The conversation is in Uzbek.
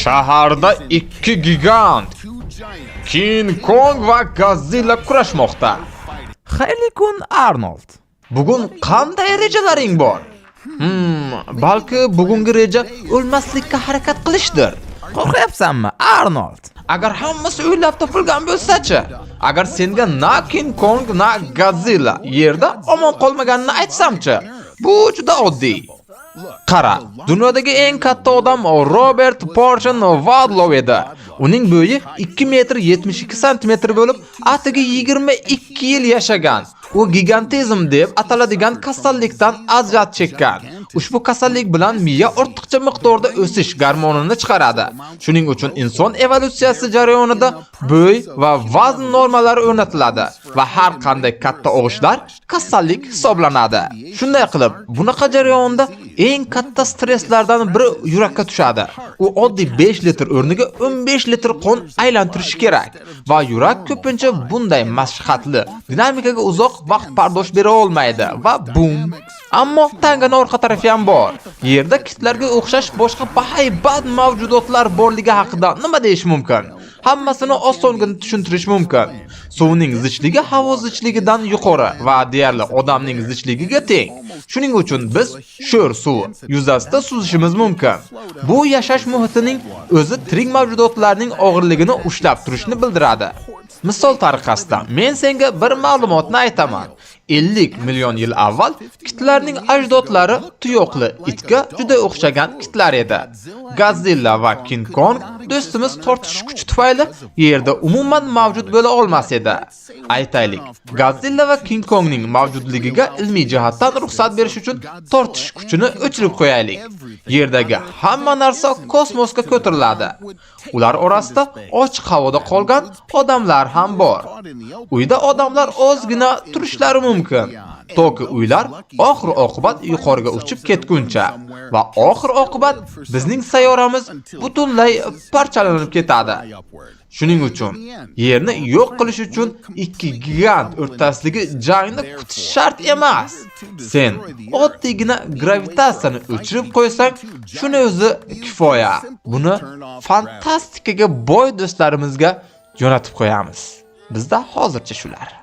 Shaharda ikki gigant King Kong va Godzilla kurashmoqda. Xayrli kun, Arnold. Bugun qanday rejalaring bor? Balki bugungi reja o'lmaslikka harakat qilishdir. Qo'rqyapsanmi, Arnold? Agar hammasi o'ylab topilgan bo'lsa-chi? Agar senga na King Kong na Godzilla yerda omon qolmaganini aytsam-chi? Bu juda oddiy. Qara, dunyodagi eng katta odam Robert Porchen Wadlow edi. Uning bo'yi 2 metr 72 santimetr bo'lib, atigi 22 yil yashagan. U gigantizm deb ataladigan kasallikdan aziyat chekkan. Ushbu kasallik bilan miya ortiqcha miqdorda o'sish gormonini chiqaradi. Shuning uchun inson evolyutsiyasi jarayonida bo'y va vazn normalari o'rnatiladi va har qanday katta og'ishlar kasallik hisoblanadi. Shunday qilib, bunaqa jarayonda eng katta stresslardan biri yurakka tushadi. U oddiy 5 litr o'rniga 15 litr qon aylantirishi kerak va yurak ko'pincha bunday mashaqqatli dinamikaga uzoq vaqt bardosh bera olmaydi va bum. Ammo tanganing orqa tarafi ham bor. Yerda kitlarga o'xshash boshqa bahaybat mavjudotlar borligi haqida nima deyish mumkin? Hammasini osongina tushuntirish mumkin. Suvning zichligi havo zichligidan yuqori va deyarli odamning zichligiga teng. Shuning uchun biz sho'r suv yuzasida suzishimiz mumkin. Bu yashash muhitining o'zi tirik mavjudotlarning og'irligini ushlab turishini bildiradi. Misol tariqasida men senga bir ma'lumotni aytaman. 50 million yil avval kitlarning ajdodlari tuyoqli itga juda o'xshagan kitlar edi. Godzilla va King Kong do'stimiz tortishish kuchi tufayli yerda umuman mavjud bo'la olmas edi. Aytaylik, Godzilla va King Kongning mavjudligiga ilmiy jihatdan ruxsat berish uchun tortishish kuchini o'chirib qo'yaylik. Yerdagi hamma narsa kosmosga ko'tariladi. Ular orasida ochiq havoda qolgan odamlar ham bor. Uyda odamlar ozgina turishlari mumkin. Toki uylar oxir oqibat yuqoriga uchib ketguncha va oxir oqibat bizning sayyoramiz butunlay parchalanib ketadi. Shuning uchun yerni yo'q qilish uchun ikki gigant o'rtasidagi jangni kutish shart emas. Sen oddiygina gravitatsiyani o'chirib qo'ysang, shuni o'zi kifoya. Buni fantastikaga boy do'stlarimizga jo'natib qo'yamiz. Bizda hozircha shular.